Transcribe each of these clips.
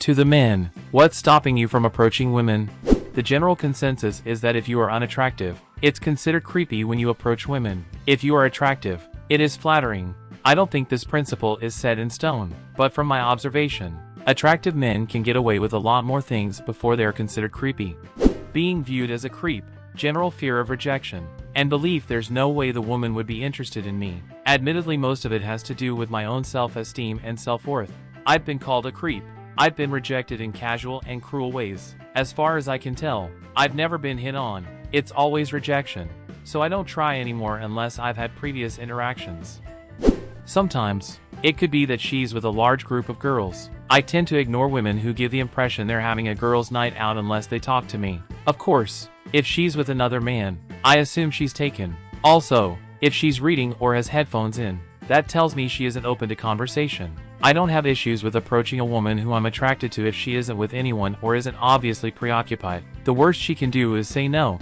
To the men, what's stopping you from approaching women? The general consensus is that if you are unattractive, it's considered creepy when you approach women. If you are attractive, it is flattering. I don't think this principle is set in stone, but from my observation, attractive men can get away with a lot more things before they are considered creepy. Being viewed as a creep, general fear of rejection, and belief there's no way the woman would be interested in me. Admittedly, most of it has to do with my own self-esteem and self-worth. I've been called a creep. I've been rejected in casual and cruel ways. As far as I can tell, I've never been hit on. It's always rejection. So I don't try anymore unless I've had previous interactions. Sometimes, it could be that she's with a large group of girls. I tend to ignore women who give the impression they're having a girls' night out unless they talk to me. Of course, if she's with another man, I assume she's taken. Also, if she's reading or has headphones in, that tells me she isn't open to conversation. I don't have issues with approaching a woman who I'm attracted to if she isn't with anyone or isn't obviously preoccupied. The worst she can do is say no.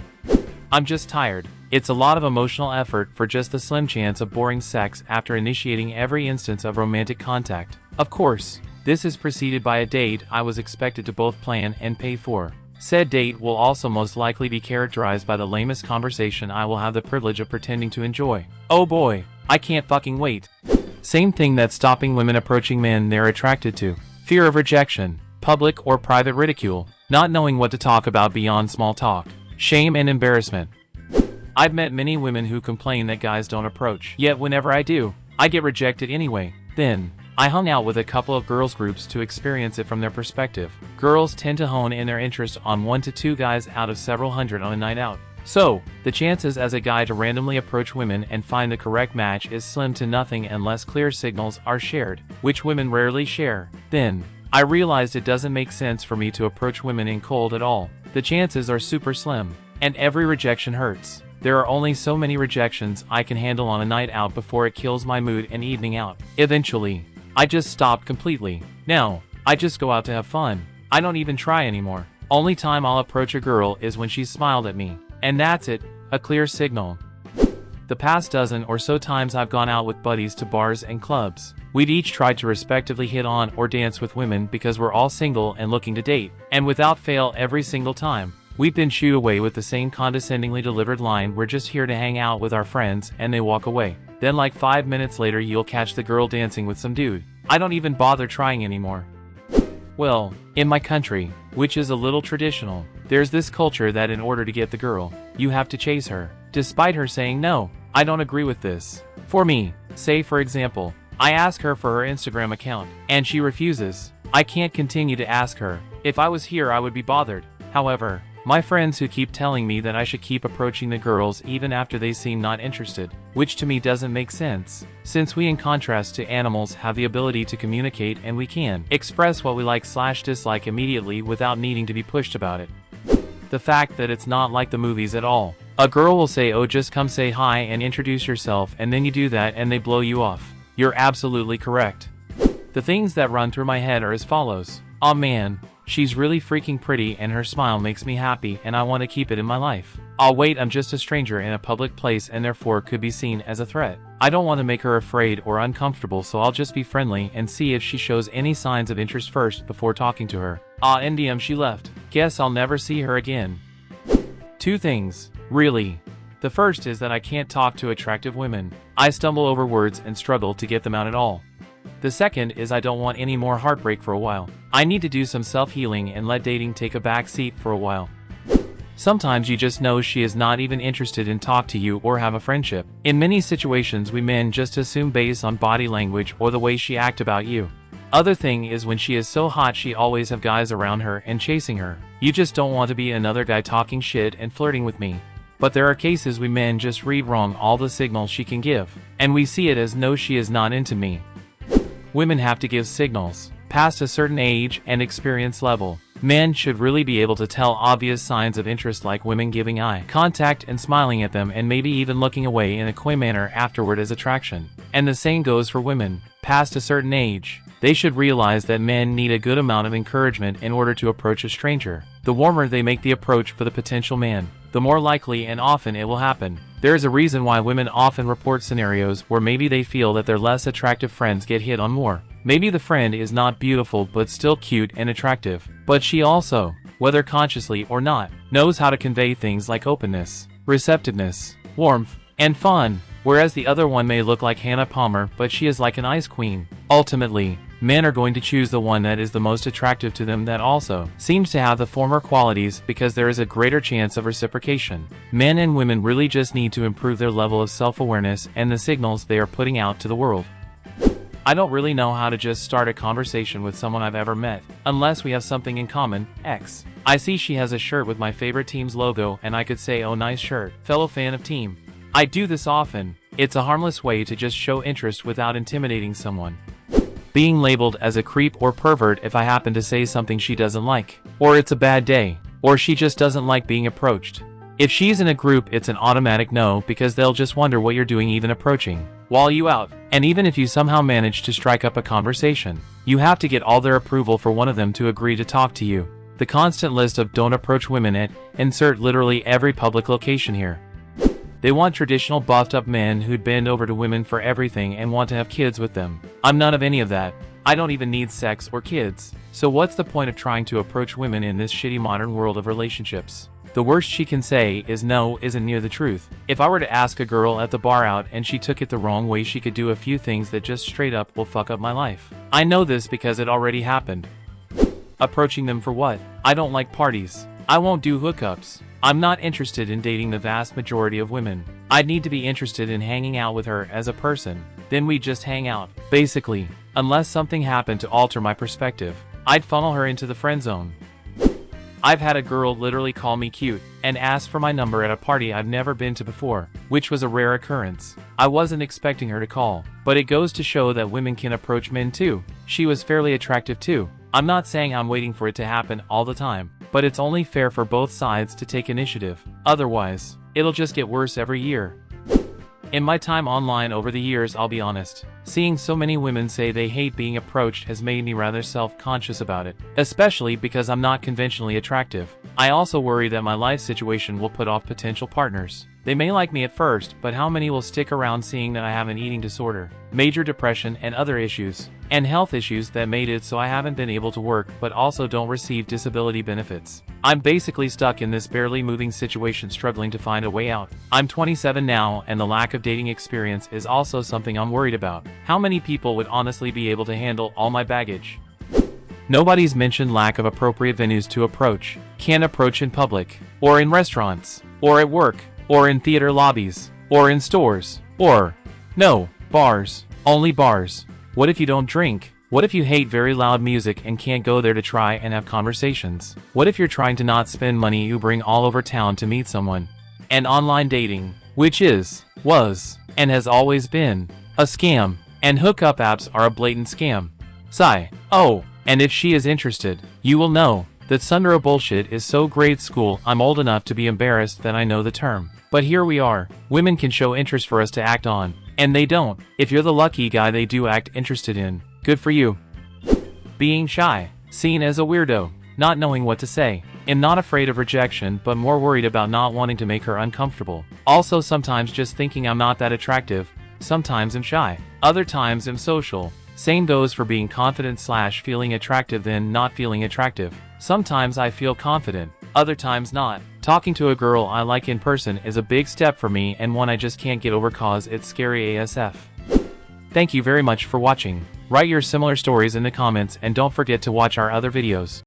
I'm just tired. It's a lot of emotional effort for just the slim chance of boring sex after initiating every instance of romantic contact. Of course, this is preceded by a date I was expected to both plan and pay for. Said date will also most likely be characterized by the lamest conversation I will have the privilege of pretending to enjoy. Oh boy, I can't fucking wait. Same thing that's stopping women approaching men they're attracted to. Fear of rejection, public or private ridicule, not knowing what to talk about beyond small talk, shame and embarrassment. I've met many women who complain that guys don't approach, yet whenever I do, I get rejected anyway. Then, I hung out with a couple of girls groups to experience it from their perspective. Girls tend to hone in their interest on 1 to 2 guys out of several hundred on a night out. So, the chances as a guy to randomly approach women and find the correct match is slim to nothing unless clear signals are shared, which women rarely share. Then, I realized it doesn't make sense for me to approach women in cold at all. The chances are super slim, and every rejection hurts. There are only so many rejections I can handle on a night out before it kills my mood and evening out. Eventually, I just stopped completely. Now, I just go out to have fun. I don't even try anymore. Only time I'll approach a girl is when she's smiled at me. And that's it, a clear signal. The past dozen or so times I've gone out with buddies to bars and clubs, we've each tried to respectively hit on or dance with women because we're all single and looking to date. And without fail every single time, we've been shooed away with the same condescendingly delivered line, "We're just here to hang out with our friends," and they walk away. Then like 5 minutes later you'll catch the girl dancing with some dude. I don't even bother trying anymore. Well, in my country, which is a little traditional, there's this culture that in order to get the girl, you have to chase her, despite her saying no. I don't agree with this. For me, say for example, I ask her for her Instagram account, and she refuses. I can't continue to ask her. If I was here I would be bothered. However, my friends who keep telling me that I should keep approaching the girls even after they seem not interested, which to me doesn't make sense, since we in contrast to animals have the ability to communicate and we can express what we like/dislike immediately without needing to be pushed about it. The fact that it's not like the movies at all. A girl will say, "Oh, just come say hi and introduce yourself," and then you do that and they blow you off. You're absolutely correct. The things that run through my head are as follows. Oh man, she's really freaking pretty and her smile makes me happy and I want to keep it in my life. Oh wait, I'm just a stranger in a public place and therefore could be seen as a threat. I don't want to make her afraid or uncomfortable, so I'll just be friendly and see if she shows any signs of interest first before talking to her. NDM, she left. Guess I'll never see her again. 2 things, really. The first is that I can't talk to attractive women. I stumble over words and struggle to get them out at all. The second is I don't want any more heartbreak for a while. I need to do some self-healing and let dating take a back seat for a while. Sometimes you just know she is not even interested in talk to you or have a friendship. In many situations we men just assume based on body language or the way she act about you. Other thing is when she is so hot she always have guys around her and chasing her. You just don't want to be another guy talking shit and flirting with me. But there are cases we men just read wrong all the signals she can give, and we see it as no, she is not into me. Women have to give signals. Past a certain age and experience level, men should really be able to tell obvious signs of interest like women giving eye contact and smiling at them and maybe even looking away in a coy manner afterward as attraction. And the same goes for women. Past a certain age, they should realize that men need a good amount of encouragement in order to approach a stranger. The warmer they make the approach for the potential man, the more likely and often it will happen. There is a reason why women often report scenarios where maybe they feel that their less attractive friends get hit on more. Maybe the friend is not beautiful but still cute and attractive, but she also, whether consciously or not, knows how to convey things like openness, receptiveness, warmth, and fun, whereas the other one may look like Hannah Palmer but she is like an ice queen. Ultimately, men are going to choose the one that is the most attractive to them that also seems to have the former qualities because there is a greater chance of reciprocation. Men and women really just need to improve their level of self-awareness and the signals they are putting out to the world. I don't really know how to just start a conversation with someone I've ever met, unless we have something in common. X. I see she has a shirt with my favorite team's logo and I could say, oh nice shirt, fellow fan of team. I do this often. It's a harmless way to just show interest without intimidating someone. Being labeled as a creep or pervert if I happen to say something she doesn't like, or it's a bad day, or she just doesn't like being approached. If she's in a group it's an automatic no because they'll just wonder what you're doing even approaching while you out. And even if you somehow manage to strike up a conversation, you have to get all their approval for one of them to agree to talk to you. The constant list of don't approach women at insert literally every public location here. They want traditional buffed up men who'd bend over to women for everything and want to have kids with them. I'm none of any of that. I don't even need sex or kids. So what's the point of trying to approach women in this shitty modern world of relationships? The worst she can say is no isn't near the truth. If I were to ask a girl at the bar out and she took it the wrong way, she could do a few things that just straight up will fuck up my life. I know this because it already happened. Approaching them for what? I don't like parties. I won't do hookups. I'm not interested in dating the vast majority of women. I'd need to be interested in hanging out with her as a person. Then we'd just hang out. Basically, unless something happened to alter my perspective, I'd funnel her into the friend zone. I've had a girl literally call me cute and ask for my number at a party I've never been to before, which was a rare occurrence. I wasn't expecting her to call, but it goes to show that women can approach men too. She was fairly attractive too. I'm not saying I'm waiting for it to happen all the time, but it's only fair for both sides to take initiative. Otherwise, it'll just get worse every year. In my time online over the years, I'll be honest, seeing so many women say they hate being approached has made me rather self-conscious about it, especially because I'm not conventionally attractive. I also worry that my life situation will put off potential partners. They may like me at first, but how many will stick around seeing that I have an eating disorder, major depression and other issues, and health issues that made it so I haven't been able to work but also don't receive disability benefits. I'm basically stuck in this barely moving situation, struggling to find a way out. I'm 27 now and the lack of dating experience is also something I'm worried about. How many people would honestly be able to handle all my baggage? Nobody's mentioned lack of appropriate venues to approach. Can't approach in public, or in restaurants, or at work, or in theater lobbies, or in stores, or no, bars, only bars. What if you don't drink? What if you hate very loud music and can't go there to try and have conversations? What if you're trying to not spend money Ubering all over town to meet someone? And online dating, which is, was, and has always been, a scam, and hookup apps are a blatant scam. Sigh. Oh, and if she is interested, you will know that Sundara bullshit is so grade school I'm old enough to be embarrassed that I know the term. But here we are. Women can show interest for us to act on, and they don't. If you're the lucky guy they do act interested in, good for you. Being shy, seen as a weirdo, not knowing what to say. Am not afraid of rejection but more worried about not wanting to make her uncomfortable. Also sometimes just thinking I'm not that attractive. Sometimes I'm shy. Other times I'm social. Same goes for being confident / feeling attractive then not feeling attractive. Sometimes I feel confident, other times not. Talking to a girl I like in person is a big step for me and one I just can't get over cause it's scary ASF. Thank you very much for watching. Write your similar stories in the comments and don't forget to watch our other videos.